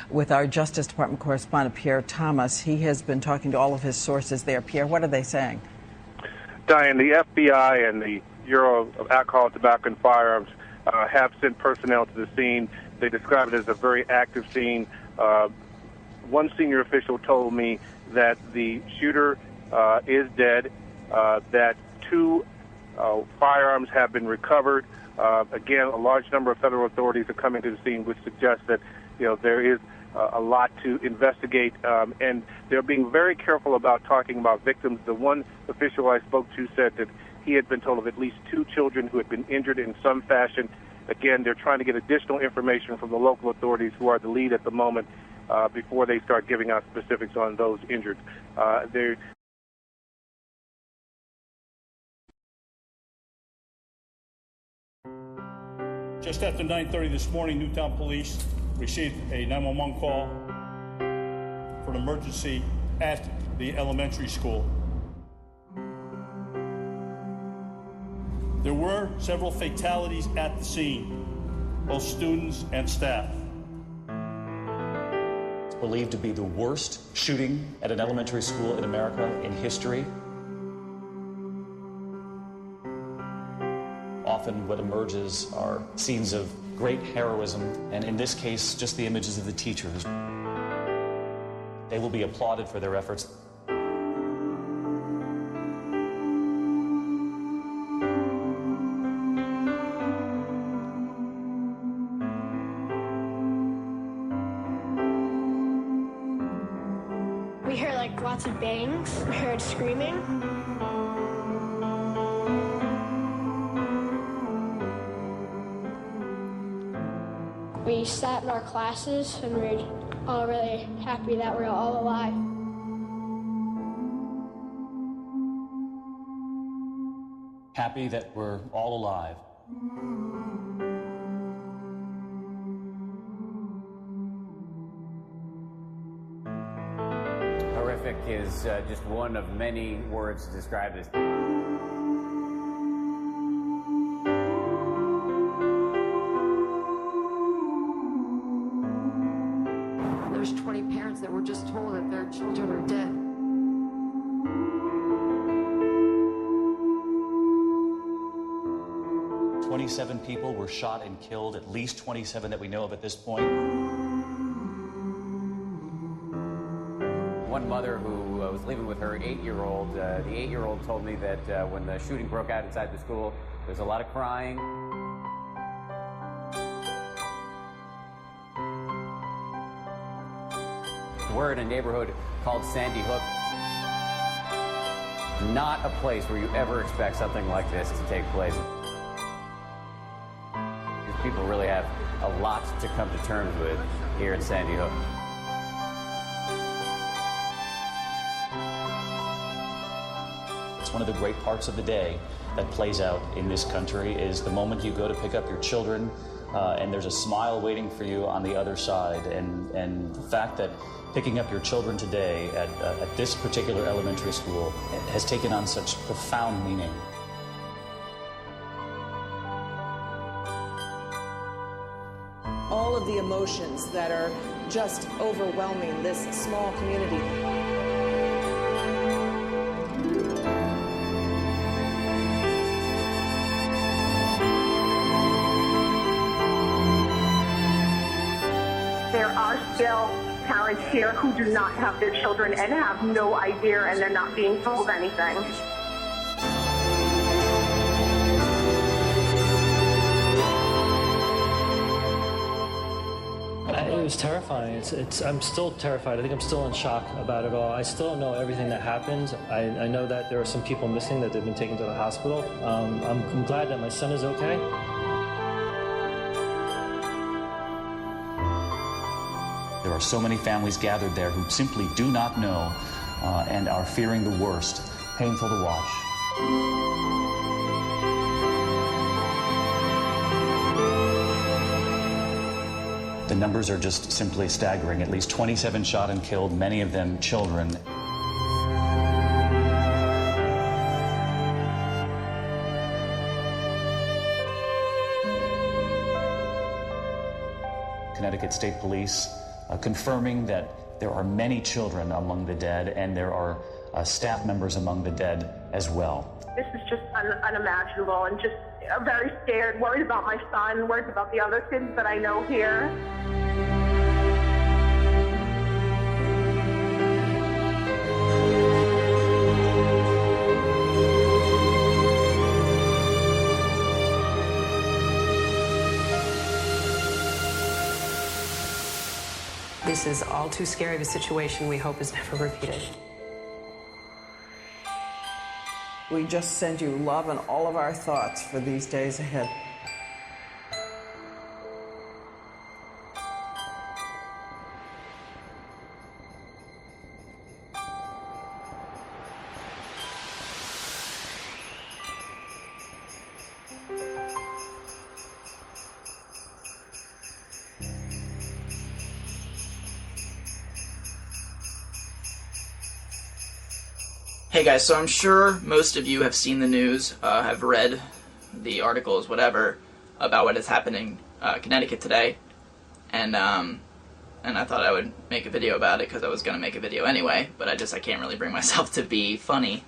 with our Justice Department correspondent, Pierre Thomas. He has been talking to all of his sources there. Pierre, what are they saying? Diane, the FBI and the Bureau of Alcohol, Tobacco, and Firearms have sent personnel to the scene. They describe it as a very active scene. One senior official told me that the shooter is dead, that 2 firearms have been recovered. Again, a large number of federal authorities are coming to the scene, which suggests that there is a lot to investigate, and they're being very careful about talking about victims. The one official I spoke to said that he had been told of at least 2 children who had been injured in some fashion. Again, they're trying to get additional information from the local authorities, who are the lead at the moment, before they start giving out specifics on those injured. Just after 9:30 this morning, Newtown Police received a 911 call for an emergency at the elementary school. There were several fatalities at the scene, both students and staff. It's believed to be the worst shooting at an elementary school in America in history. Often what emerges are scenes of great heroism, and in this case, just the images of the teachers. They will be applauded for their efforts. We heard lots of bangs. We heard screaming. We sat in our classes and we were all really happy that we're all alive. Happy that we're all alive. Horrific is just one of many words to describe this. There's 20 parents that were just told that their children are dead. "27 people were shot and killed, at least 27 that we know of at this point." One mother who was living with her 8-year-old, the 8-year-old told me that when the shooting broke out inside the school, there was a lot of crying. We're in a neighborhood called Sandy Hook. Not a place where you ever expect something like this to take place. These people really have a lot to come to terms with here in Sandy Hook. It's one of the great parts of the day that plays out in this country is the moment you go to pick up your children and there's a smile waiting for you on the other side. And the fact that picking up your children today at this particular elementary school has taken on such profound meaning. All of the emotions that are just overwhelming this small community. There are still parents here who do not have their children and have no idea, and they're not being told anything. It was terrifying. I'm still terrified. I think I'm still in shock about it all. I still don't know everything that happened. I know that there are some people missing, that they've been taken to the hospital. I'm glad that my son is okay. There are so many families gathered there who simply do not know and are fearing the worst. Painful to watch. The numbers are just simply staggering. At least 27 shot and killed, many of them children. Connecticut State Police confirming that there are many children among the dead and there are staff members among the dead as well. This is just unimaginable, and just very scared, worried about my son, worried about the other kids that I know here. This is all too scary of a situation we hope is never repeated. We just send you love and all of our thoughts for these days ahead. Hey guys, so I'm sure most of you have seen the news, have read the articles, whatever, about what is happening in Connecticut today, and I thought I would make a video about it because I was going to make a video anyway, but I can't really bring myself to be funny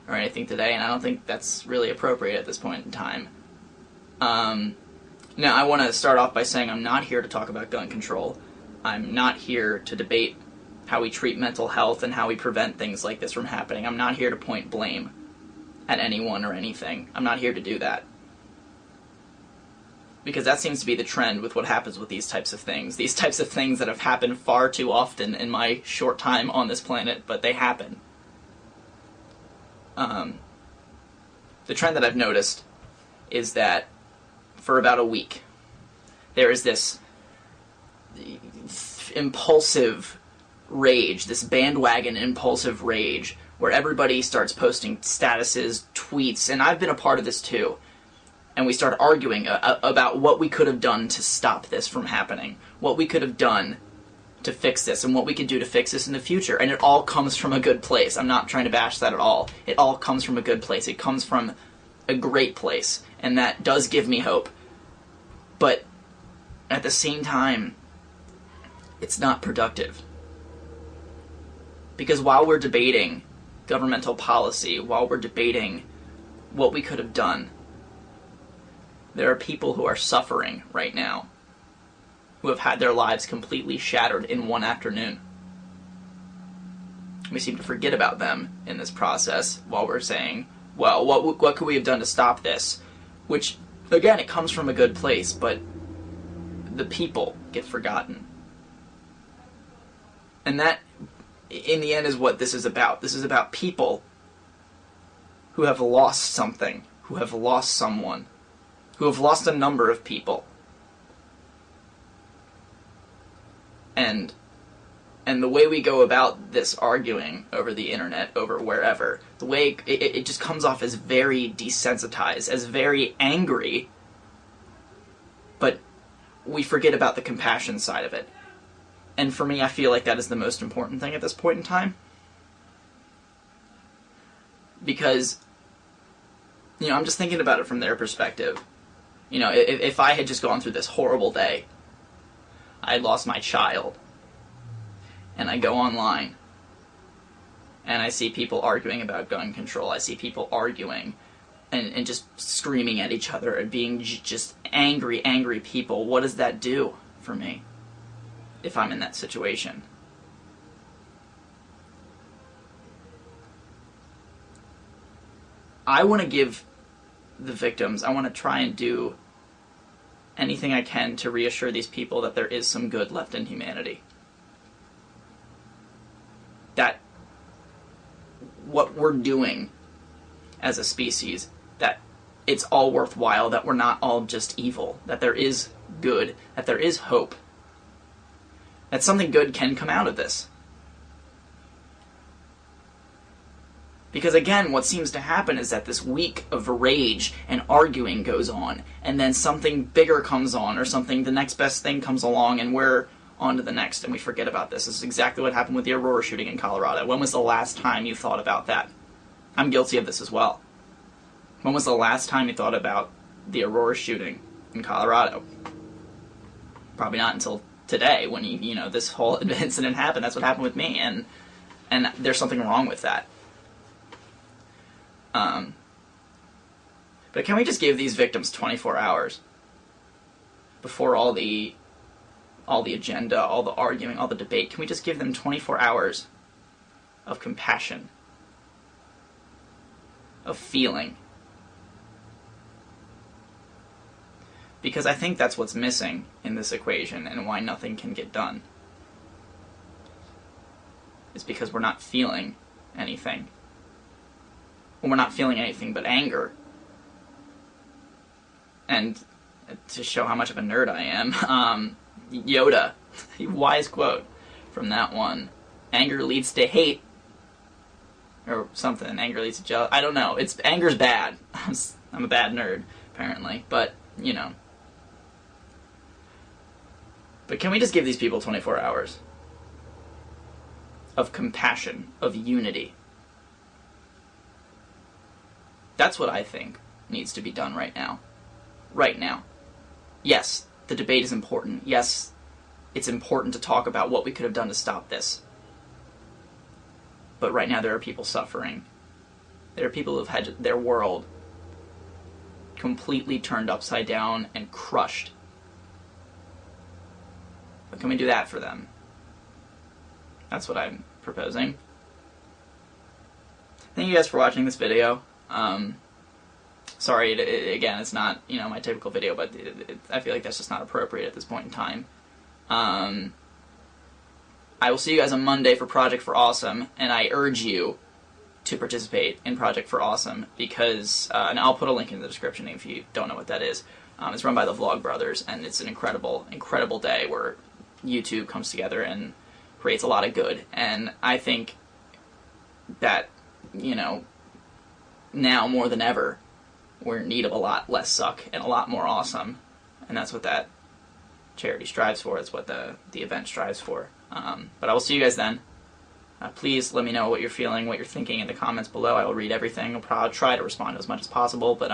or anything today, and I don't think that's really appropriate at this point in time. Now, I want to start off by saying I'm not here to talk about gun control. I'm not here to debate how we treat mental health and how we prevent things like this from happening. I'm not here to point blame at anyone or anything. I'm not here to do that. Because that seems to be the trend with what happens with these types of things. These types of things that have happened far too often in my short time on this planet, but they happen. The trend that I've noticed is that for about a week, there is this impulsive rage, this bandwagon impulsive rage, where everybody starts posting statuses, tweets, and I've been a part of this too, and we start arguing about what we could have done to stop this from happening, what we could have done to fix this, and what we could do to fix this in the future, and it all comes from a good place. I'm not trying to bash that at all. It all comes from a good place. It comes from a great place, and that does give me hope. But at the same time, it's not productive. Because while we're debating governmental policy, while we're debating what we could have done, there are people who are suffering right now, who have had their lives completely shattered in one afternoon. We seem to forget about them in this process while we're saying, well, what could we have done to stop this? Which, again, it comes from a good place, but the people get forgotten. And that, in the end, is what this is about. This is about people who have lost something, who have lost someone, who have lost a number of people. And the way we go about this arguing over the internet, over wherever, the way it just comes off as very desensitized, as very angry, but we forget about the compassion side of it. And for me, I feel like that is the most important thing at this point in time. Because, I'm just thinking about it from their perspective. If I had just gone through this horrible day, I had lost my child, and I go online, and I see people arguing about gun control, I see people arguing and just screaming at each other and being just angry people, what does that do for me? If I'm in that situation. I want to give the victims, I want to try and do anything I can to reassure these people that there is some good left in humanity. That what we're doing as a species, that it's all worthwhile, that we're not all just evil, that there is good, that there is hope. That something good can come out of this. Because again, what seems to happen is that this week of rage and arguing goes on, and then something bigger comes on, or the next best thing comes along, and we're on to the next, and we forget about this. This is exactly what happened with the Aurora shooting in Colorado. When was the last time you thought about that? I'm guilty of this as well. When was the last time you thought about the Aurora shooting in Colorado? Probably not until today when you know, this whole incident happened. That's what happened with me, and there's something wrong with that. But can we just give these victims 24 hours before all the agenda, all the arguing, all the debate? Can we just give them 24 hours of compassion, of feeling? Because I think that's what's missing in this equation and why nothing can get done. It's because we're not feeling anything. Well, we're not feeling anything but anger. And to show how much of a nerd I am, Yoda, wise quote from that one, anger leads to hate, or something, anger leads to jealousy. I don't know, anger's bad. I'm a bad nerd, apparently, but, you know. But can we just give these people 24 hours of compassion, of unity? That's what I think needs to be done right now. Right now. Yes, the debate is important. Yes, it's important to talk about what we could have done to stop this. But right now there are people suffering. There are people who have had their world completely turned upside down and crushed. But can we do that for them? That's what I'm proposing. Thank you guys for watching this video. Sorry, again, it's not, you know, my typical video, but I feel like that's just not appropriate at this point in time. I will see you guys on Monday for Project for Awesome, and I urge you to participate in Project for Awesome because, and I'll put a link in the description if you don't know what that is. It's run by the Vlog Brothers, and it's an incredible, incredible day where YouTube comes together and creates a lot of good. And I think that, you know, now more than ever, we're in need of a lot less suck and a lot more awesome. And that's what that charity strives for. It's what the event strives for. But I will see you guys then. Please let me know what you're feeling, what you're thinking in the comments below. I will read everything. I'll try to respond as much as possible. But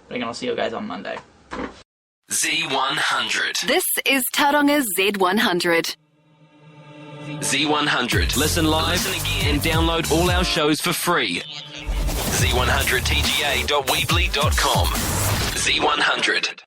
again, I'll see you guys on Monday. Z100. This is Taronga's Z100. Z100. Listen live and download all our shows for free. Z100tga.weebly.com. Z100.